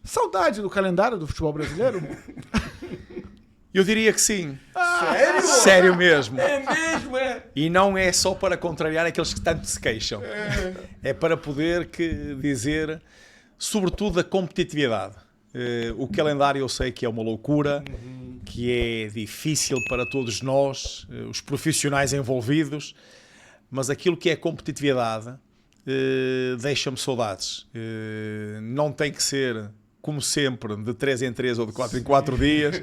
Saudade do calendário do futebol brasileiro? Eu diria que sim. Sério? Sério mesmo. É mesmo, é? E não é só para contrariar aqueles que tanto se queixam. É para poder dizer, sobretudo, a competitividade. O calendário eu sei que é uma loucura, que é difícil para todos nós, os profissionais envolvidos, mas aquilo que é competitividade deixa-me saudades. Não tem que ser, como sempre, de 3 em 3 ou de 4 em 4 dias,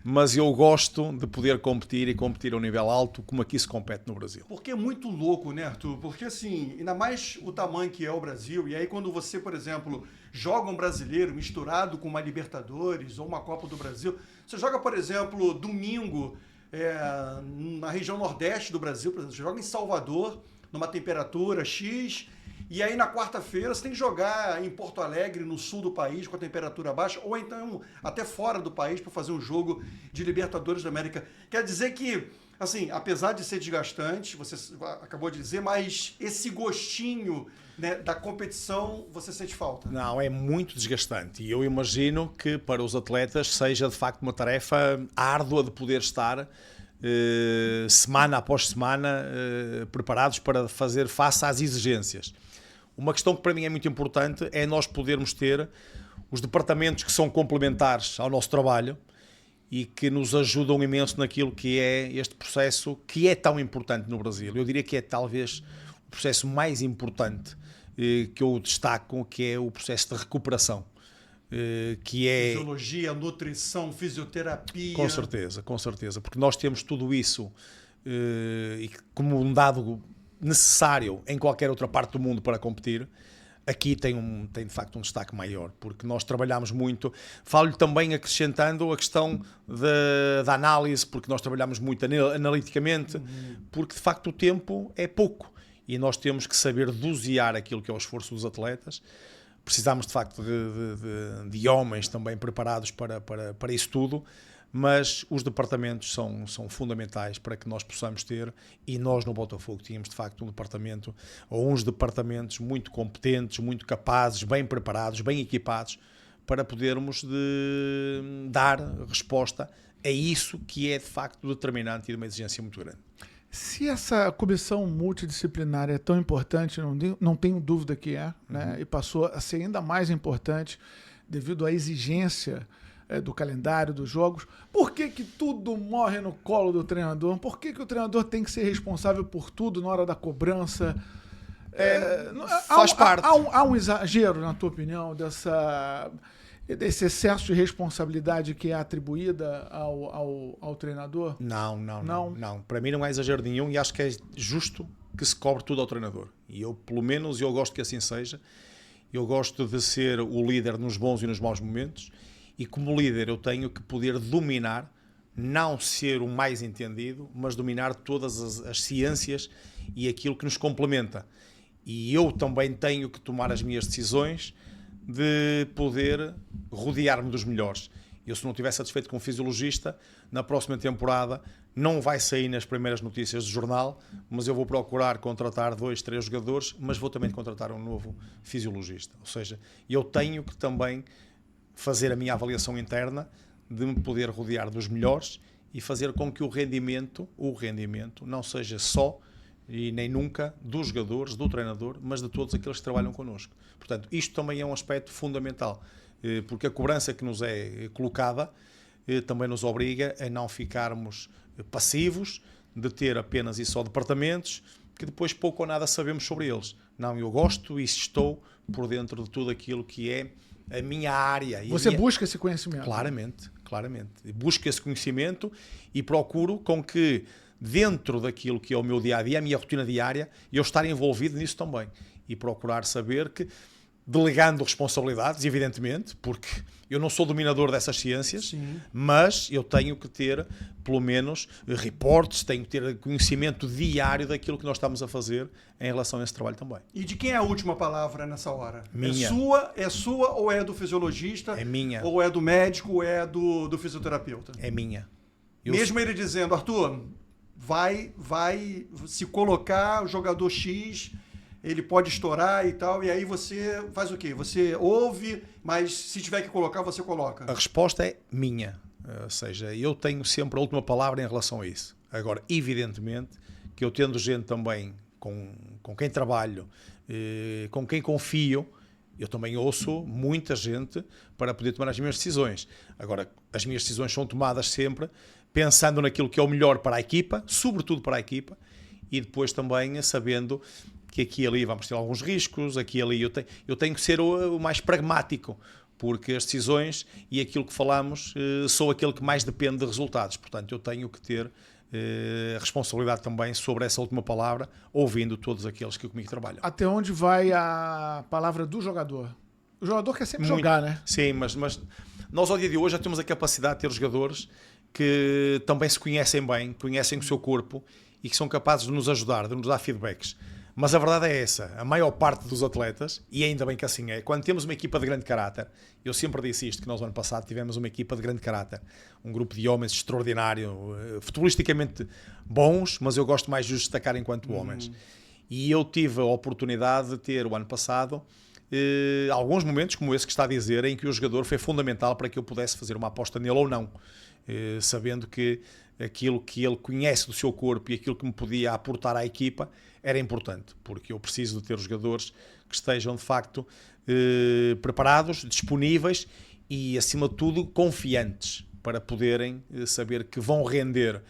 mas eu gosto de poder competir e competir a um nível alto, como aqui se compete no Brasil. Porque é muito louco, né, Arthur? Porque, assim, ainda mais o tamanho que é o Brasil, e aí quando você, por exemplo, joga um brasileiro misturado com uma Libertadores ou uma Copa do Brasil, você joga, por exemplo, domingo na região nordeste do Brasil, por exemplo, você joga em Salvador, numa temperatura X, e aí na quarta-feira você tem que jogar em Porto Alegre, no sul do país, com a temperatura baixa, ou então até fora do país para fazer um jogo de Libertadores da América. Quer dizer que, assim, apesar de ser desgastante, você acabou de dizer, mas esse gostinho, né, da competição, você sente falta? Não, é muito desgastante. E eu imagino que para os atletas seja de facto uma tarefa árdua de poder estar semana após semana preparados para fazer face às exigências. Uma questão que para mim é muito importante é nós podermos ter os departamentos que são complementares ao nosso trabalho e que nos ajudam imenso naquilo que é este processo que é tão importante no Brasil. Eu diria que é talvez o processo mais importante que eu destaco, que é o processo de recuperação. Que é... Fisiologia, nutrição, fisioterapia. Com certeza, porque nós temos tudo isso como um dado necessário em qualquer outra parte do mundo para competir. Aqui tem de facto um destaque maior, porque nós trabalhamos muito. Falo-lhe também acrescentando a questão da análise, porque nós trabalhamos muito analiticamente, porque de facto o tempo é pouco e nós temos que saber dosear aquilo que é o esforço dos atletas. Precisamos de facto de homens também preparados para isso tudo, mas os departamentos são fundamentais para que nós possamos ter, e nós no Botafogo tínhamos de facto um departamento, ou uns departamentos muito competentes, muito capazes, bem preparados, bem equipados, para podermos dar resposta a isso que é de facto determinante e de uma exigência muito grande. Se essa comissão multidisciplinar é tão importante, não tenho dúvida que é, né? E passou a ser ainda mais importante devido à exigência do calendário, dos jogos. Por que tudo morre no colo do treinador? Por que o treinador tem que ser responsável por tudo na hora da cobrança? Faz parte. Há um exagero, na tua opinião, desse excesso de responsabilidade que é atribuída ao treinador? Não. Para mim não há exagero nenhum e acho que é justo que se cobre tudo ao treinador. E eu, pelo menos, eu gosto que assim seja. Eu gosto de ser o líder nos bons e nos maus momentos e como líder eu tenho que poder dominar, não ser o mais entendido, mas dominar todas as ciências e aquilo que nos complementa. E eu também tenho que tomar as minhas decisões de poder rodear-me dos melhores. Eu, se não estiver satisfeito com o fisiologista, na próxima temporada não vai sair nas primeiras notícias do jornal, mas eu vou procurar contratar 2, 3 jogadores, mas vou também contratar um novo fisiologista. Ou seja, eu tenho que também fazer a minha avaliação interna de me poder rodear dos melhores e fazer com que o rendimento não seja só e nem nunca dos jogadores, do treinador, mas de todos aqueles que trabalham connosco. Portanto, isto também é um aspecto fundamental, porque a cobrança que nos é colocada também nos obriga a não ficarmos passivos, de ter apenas e só departamentos, que depois pouco ou nada sabemos sobre eles. Não, eu gosto e estou por dentro de tudo aquilo que é a minha área. Você busca esse conhecimento? Claramente. Busco esse conhecimento e procuro com que dentro daquilo que é o meu dia-a-dia, a minha rotina diária, eu estar envolvido nisso também. E procurar saber que, delegando responsabilidades, evidentemente, porque eu não sou dominador dessas ciências, sim, mas eu tenho que ter, pelo menos, reportes, tenho que ter conhecimento diário daquilo que nós estamos a fazer em relação a esse trabalho também. E de quem é a última palavra nessa hora? Minha. É sua ou é do fisiologista? É minha. Ou é do médico ou é do fisioterapeuta? É minha. Mesmo ele dizendo, Arthur, vai se colocar o jogador X ele pode estourar e tal, e aí você faz o quê? Você ouve, mas se tiver que colocar, você coloca. A resposta é minha, ou seja, eu tenho sempre a última palavra em relação a isso. Agora, evidentemente, que eu tendo gente também com quem trabalho, com quem confio, eu também ouço muita gente para poder tomar as minhas decisões. Agora, as minhas decisões são tomadas sempre pensando naquilo que é o melhor para a equipa, sobretudo para a equipa, e depois também sabendo que aqui e ali vamos ter alguns riscos, aqui e ali eu tenho que ser o mais pragmático, porque as decisões e aquilo que falamos sou aquele que mais depende de resultados. Portanto, eu tenho que ter responsabilidade também sobre essa última palavra, ouvindo todos aqueles que comigo trabalham. Até onde vai a palavra do jogador? O jogador quer sempre jogar, né? Sim, mas nós ao dia de hoje já temos a capacidade de ter jogadores que também se conhecem bem, conhecem o seu corpo e que são capazes de nos ajudar, de nos dar feedbacks. Mas a verdade é essa, a maior parte dos atletas, e ainda bem que assim é, quando temos uma equipa de grande caráter, eu sempre disse isto, que nós no ano passado tivemos uma equipa de grande caráter, um grupo de homens extraordinário, futebolisticamente bons, mas eu gosto mais de os destacar enquanto homens. E eu tive a oportunidade de ter o ano passado alguns momentos como esse que está a dizer, em que o jogador foi fundamental para que eu pudesse fazer uma aposta nele ou não, sabendo que aquilo que ele conhece do seu corpo e aquilo que me podia aportar à equipa era importante, porque eu preciso de ter jogadores que estejam de facto preparados, disponíveis e acima de tudo confiantes para poderem saber que vão render.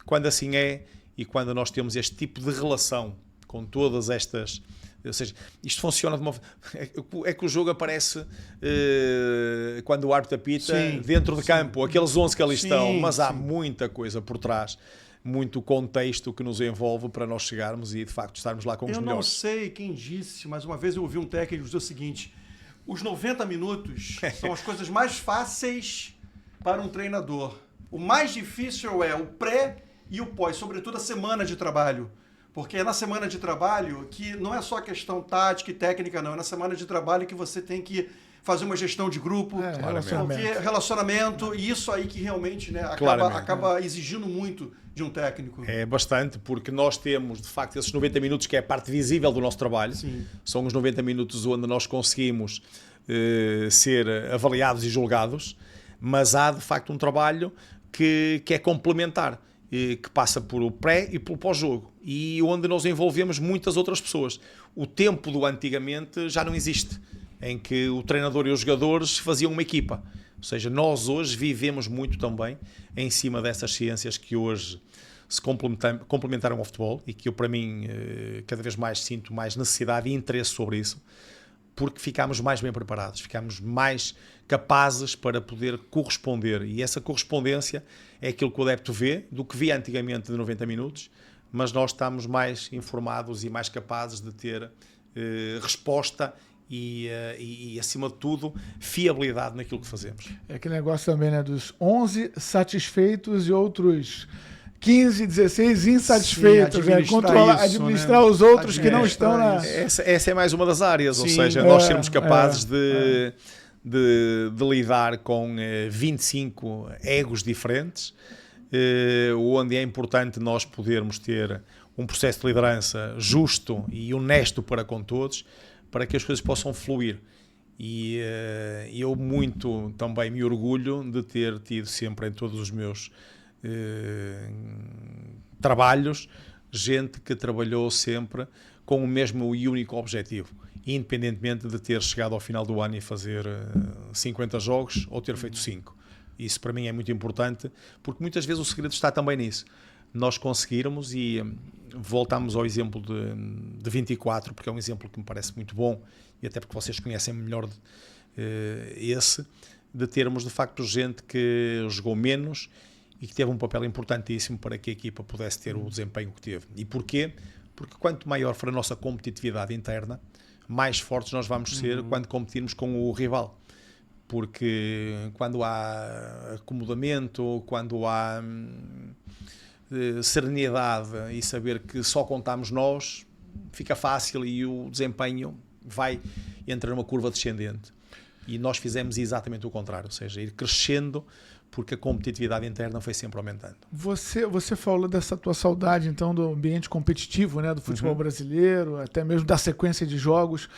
Quando assim é e quando nós temos este tipo de relação com todas estas... Ou seja, isto funciona de uma... É que o jogo aparece quando o árbitro apita dentro de campo, aqueles 11 que ali estão, mas há muita coisa por trás, muito contexto que nos envolve para nós chegarmos e de facto estarmos lá com os melhores. Eu não sei quem disse, mas uma vez eu ouvi um técnico dizer o seguinte: os 90 minutos são as coisas mais fáceis para um treinador. O mais difícil é o pré e o pós, sobretudo a semana de trabalho. Porque é na semana de trabalho que não é só questão tática e técnica, não. É na semana de trabalho que você tem que fazer uma gestão de grupo, relacionamento, e isso aí que realmente, né, acaba exigindo muito de um técnico. É bastante, porque nós temos, de facto, esses 90 minutos que é a parte visível do nosso trabalho. Sim. São os 90 minutos onde nós conseguimos ser avaliados e julgados, mas há, de facto, um trabalho que é complementar, que passa por o pré e pelo pós-jogo, e onde nós envolvemos muitas outras pessoas. O tempo do antigamente já não existe, em que o treinador e os jogadores faziam uma equipa. Ou seja, nós hoje vivemos muito também em cima dessas ciências que hoje se complementaram ao futebol e que eu, para mim, cada vez mais sinto mais necessidade e interesse sobre isso, porque ficámos mais bem preparados, ficámos mais capazes para poder corresponder. E essa correspondência é aquilo que o adepto vê, do que via antigamente de 90 minutos, mas nós estamos mais informados e mais capazes de ter resposta e, acima de tudo, fiabilidade naquilo que fazemos. É aquele negócio também, né, dos 11 satisfeitos e outros 15, 16 insatisfeitos. Sim, administrar os outros que não estão na... Essa é mais uma das áreas, ou seja, nós sermos capazes de lidar com 25 egos diferentes, onde é importante nós podermos ter um processo de liderança justo e honesto para com todos, para que as coisas possam fluir. E eu muito também me orgulho de ter tido sempre em todos os meus trabalhos gente que trabalhou sempre com o mesmo e único objetivo, independentemente de ter chegado ao final do ano e fazer 50 jogos ou ter feito 5. Isso para mim é muito importante, porque muitas vezes o segredo está também nisso. Nós conseguirmos, e voltamos ao exemplo de 24, porque é um exemplo que me parece muito bom, e até porque vocês conhecem melhor esse, de termos de facto gente que jogou menos e que teve um papel importantíssimo para que a equipa pudesse ter o desempenho que teve. E porquê? Porque quanto maior for a nossa competitividade interna, mais fortes nós vamos ser quando competirmos com o rival. Porque quando há acomodamento, quando há serenidade e saber que só contamos nós, fica fácil e o desempenho entra numa curva descendente. E nós fizemos exatamente o contrário, ou seja, ir crescendo porque a competitividade interna foi sempre aumentando. Você falou dessa tua saudade, então, do ambiente competitivo, né, do futebol brasileiro, até mesmo da sequência de jogos.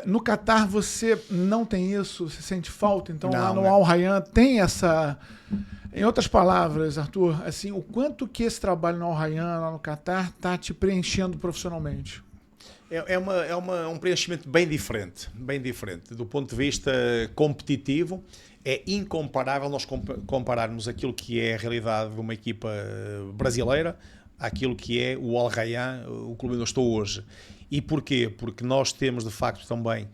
No Catar você não tem isso? Você sente falta? Então, lá no Al Rayyan tem essa... Em outras palavras, Arthur, assim, o quanto que esse trabalho no Al Rayyan, lá no Catar, está te preenchendo profissionalmente? É um preenchimento bem diferente. Do ponto de vista competitivo, é incomparável nós compararmos aquilo que é a realidade de uma equipa brasileira àquilo que é o Al Rayyan, o clube onde eu estou hoje. E porquê? Porque nós temos, de facto, também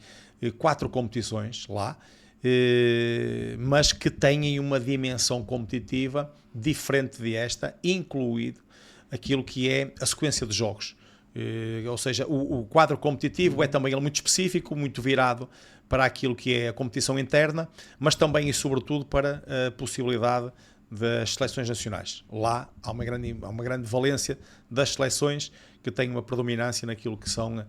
4 competições lá, mas que têm uma dimensão competitiva diferente desta, incluído aquilo que é a sequência de jogos. Ou seja, o quadro competitivo é também muito específico, muito virado para aquilo que é a competição interna, mas também e sobretudo para a possibilidade das seleções nacionais. Lá há uma grande valência das seleções que têm uma predominância naquilo que são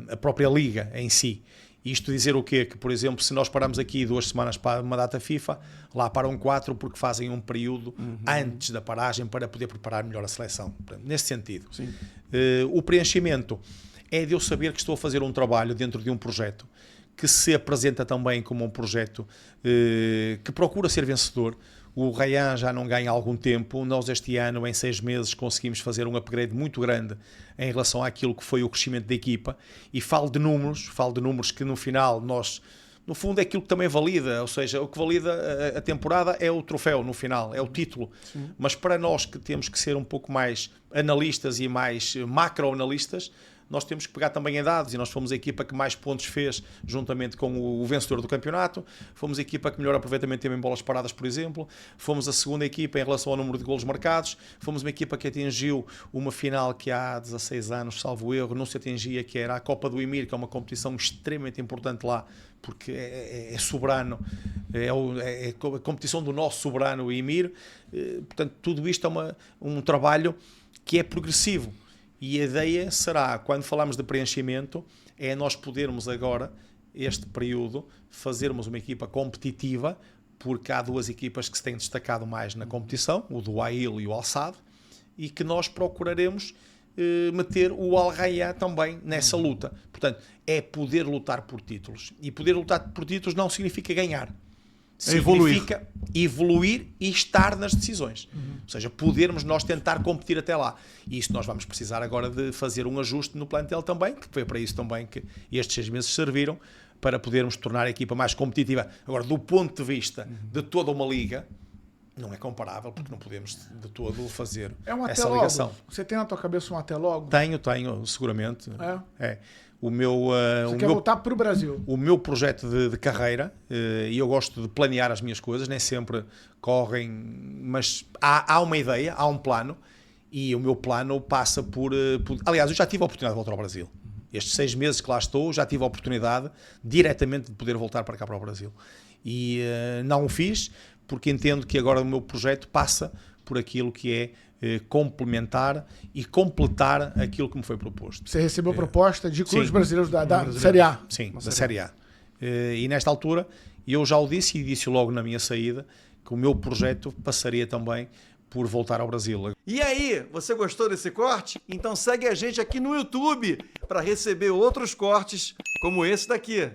a própria liga em si. Isto dizer o quê? Que, por exemplo, se nós paramos aqui 2 semanas para uma data FIFA, lá param 4 porque fazem um período antes da paragem para poder preparar melhor a seleção. Nesse sentido. O preenchimento é de eu saber que estou a fazer um trabalho dentro de um projeto que se apresenta também como um projeto que procura ser vencedor. O Rayyan já não ganha há algum tempo. Nós este ano, em 6 meses, conseguimos fazer um upgrade muito grande em relação àquilo que foi o crescimento da equipa. E falo de números que no final nós, no fundo, é aquilo que também valida. Ou seja, o que valida a temporada é o troféu no final, é o título. Sim. Mas para nós que temos que ser um pouco mais analistas e mais macroanalistas, nós temos que pegar também em dados, e nós fomos a equipa que mais pontos fez juntamente com o vencedor do campeonato, fomos a equipa que melhor aproveitamento teve em bolas paradas, por exemplo, fomos a segunda equipa em relação ao número de golos marcados, fomos uma equipa que atingiu uma final que há 16 anos, salvo erro, não se atingia, que era a Copa do Emir, que é uma competição extremamente importante lá, porque é soberano, é a competição do nosso soberano Emir. Portanto, tudo isto é um trabalho que é progressivo. E a ideia será, quando falamos de preenchimento, é nós podermos agora, este período, fazermos uma equipa competitiva, porque há 2 equipas que se têm destacado mais na competição, o do Ail e o Al Sadd, e que nós procuraremos meter o Al Rayyan também nessa luta. Portanto, é poder lutar por títulos. E poder lutar por títulos não significa ganhar. Significa evoluir e estar nas decisões. Ou seja, podermos nós tentar competir até lá. E isso nós vamos precisar agora de fazer um ajuste no plantel também, que foi para isso também que estes 6 meses serviram, para podermos tornar a equipa mais competitiva. Agora, do ponto de vista de toda uma liga, não é comparável, porque não podemos de todo fazer essa ligação. Você tem na tua cabeça um até logo? Tenho, seguramente. É. Você quer voltar para o Brasil? O meu projeto de carreira, e eu gosto de planear as minhas coisas, nem sempre correm, mas há uma ideia, há um plano, e o meu plano passa por... Aliás, eu já tive a oportunidade de voltar ao Brasil. Estes 6 meses que lá estou, já tive a oportunidade diretamente de poder voltar para cá, para o Brasil. E não o fiz, porque entendo que agora o meu projeto passa por aquilo que é complementar e completar aquilo que me foi proposto. Você recebeu proposta de clubes brasileiros da Série A? Sim, da Série A. E nesta altura, eu já o disse, e disse logo na minha saída, que o meu projeto passaria também por voltar ao Brasil. E aí, você gostou desse corte? Então segue a gente aqui no YouTube para receber outros cortes como esse daqui.